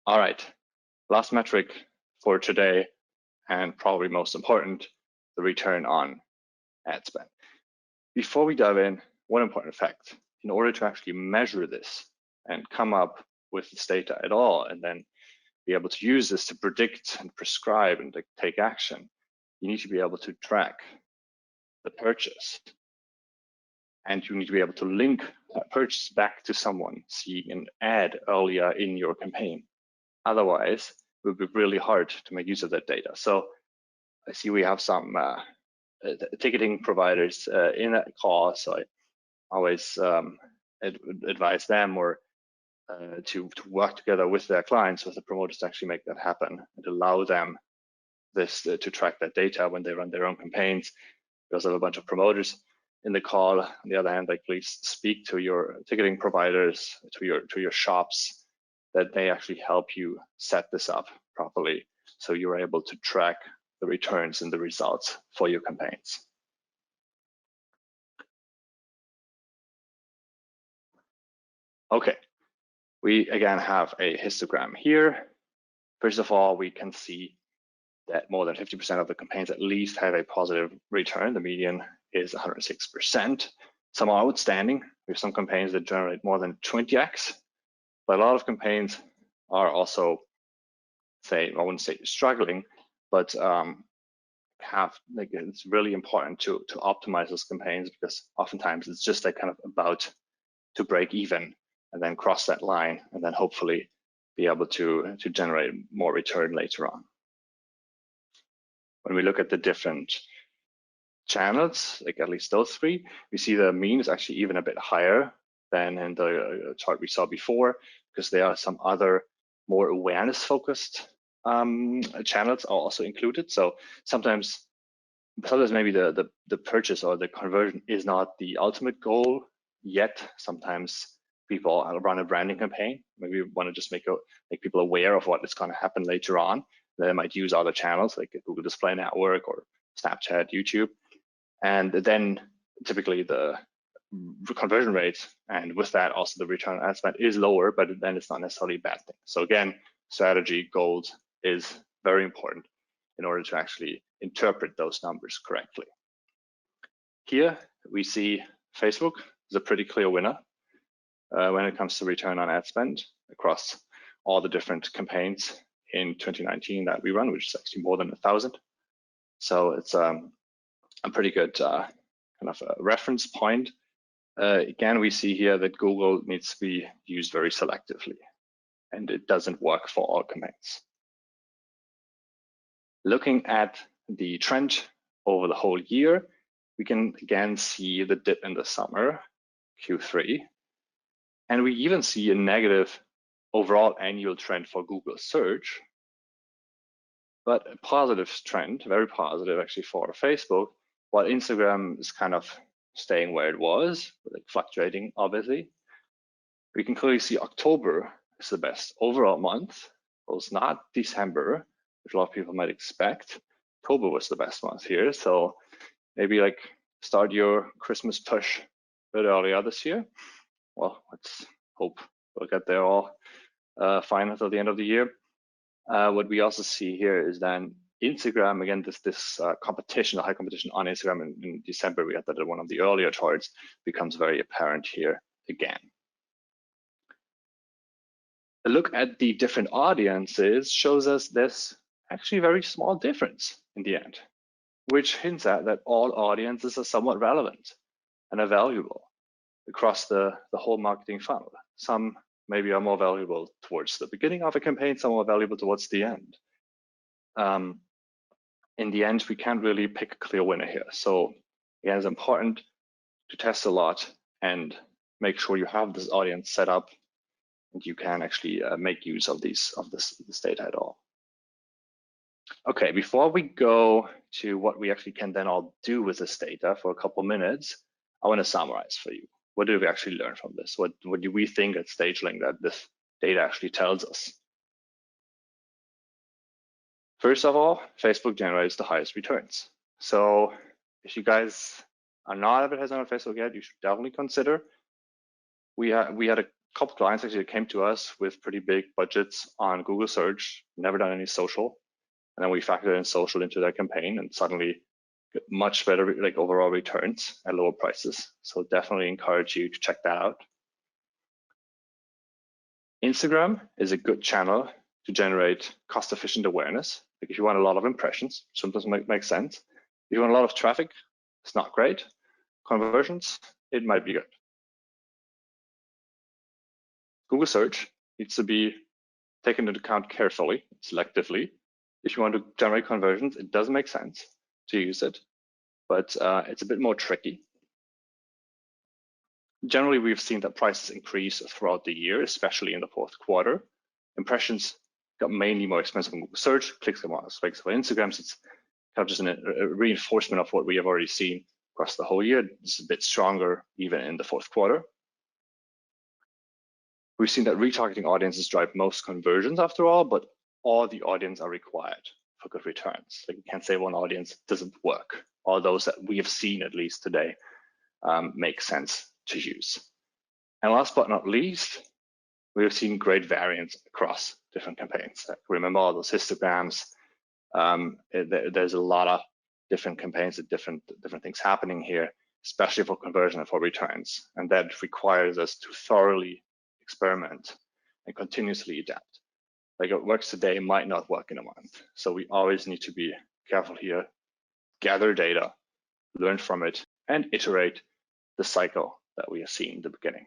All right, last metric for today, and probably most important, the return on ad spend. Before we dive in, one important fact: in order to actually measure this and come up with this data at all, and then be able to use this to predict and prescribe and take action, you need to be able to track the purchase. And you need to be able to link that purchase back to someone seeing an ad earlier in your campaign. Otherwise, it would be really hard to make use of that data. So I see we have some ticketing providers in that call, so I always advise them or to work together with their clients, with the promoters, to actually make that happen and allow them this to track that data when they run their own campaigns. We also have a bunch of promoters in the call. On the other hand, like, please speak to your ticketing providers, to your shops, that they actually help you set this up properly, so you're able to track the returns and the results for your campaigns. Okay, we again have a histogram here. First of all, we can see that more than 50% of the campaigns at least have a positive return. The median is 106%. Some are outstanding. We have some campaigns that generate more than 20x, but a lot of campaigns are also, I wouldn't say struggling, but it's really important to optimize those campaigns, because oftentimes it's just like kind of about to break even and then cross that line and then hopefully be able to generate more return later on. When we look at the different channels, like at least those three, we see the mean is actually even a bit higher than in the chart we saw before, because there are some other more awareness focused channels are also included. So sometimes maybe the purchase or the conversion is not the ultimate goal yet. Sometimes people run a branding campaign. Maybe want to just make people aware of what is going to happen later on. They might use other channels like Google Display Network or Snapchat, YouTube, and then typically the conversion rate, and with that also the return on ad spend, is lower, but then it's not necessarily a bad thing. So again, strategy goals is very important in order to actually interpret those numbers correctly. Here we see Facebook is a pretty clear winner when it comes to return on ad spend across all the different campaigns in 2019 that we run, which is actually more than 1,000. So it's a pretty good kind of a reference point. Again, we see here that Google needs to be used very selectively, and it doesn't work for all campaigns. Looking at the trend over the whole year, we can again see the dip in the summer, Q3, and we even see a negative overall annual trend for Google search, but a positive trend, very positive actually for Facebook, while Instagram is kind of staying where it was, like fluctuating obviously. We can clearly see October is the best overall month. It was not December, which a lot of people might expect. October was the best month here, so maybe like start your Christmas push a bit earlier this year. Well, let's hope we'll get there all fine until the end of the year. What we also see here is then Instagram, again, this competition, the high competition on Instagram in December, we had that in one of the earlier charts, becomes very apparent here again. A look at the different audiences shows us this actually very small difference in the end, which hints at that all audiences are somewhat relevant and are valuable across the whole marketing funnel. Some maybe are more valuable towards the beginning of a campaign, some are valuable towards the end. In the end, we can't really pick a clear winner here. So again, it's important to test a lot and make sure you have this audience set up and you can actually make use of this data at all. Okay, before we go to what we actually can then all do with this data for a couple minutes, I want to summarize for you. What did we actually learn from this? What do we think at Stagelink that this data actually tells us? First of all, Facebook generates the highest returns. So if you guys are not advertising on Facebook yet, you should definitely consider. We had a couple clients actually came to us with pretty big budgets on Google search, never done any social. And then we factored in social into their campaign and suddenly get much better like overall returns at lower prices. So definitely encourage you to check that out. Instagram is a good channel to generate cost-efficient awareness. Like if you want a lot of impressions, sometimes make sense. If you want a lot of traffic, it's not great. Conversions, it might be good. Google search needs to be taken into account carefully, selectively. If you want to generate conversions, it does make sense to use it, but it's a bit more tricky. Generally, we've seen that prices increase throughout the year, especially in the fourth quarter. Impressions got mainly more expensive on Google search, clicks got more expensive on Instagram. So it's kind of just a reinforcement of what we have already seen across the whole year. It's a bit stronger even in the fourth quarter. We've seen that retargeting audiences drive most conversions after all, but all the audience are required for good returns. Like you can't say one audience doesn't work. All those that we have seen at least today make sense to use. And last but not least, we have seen great variance across different campaigns. Remember all those histograms. There's a lot of different campaigns and different things happening here, especially for conversion and for returns. And that requires us to thoroughly experiment and continuously adapt. Like what works today might not work in a month. So we always need to be careful here, gather data, learn from it, and iterate the cycle that we have seen in the beginning.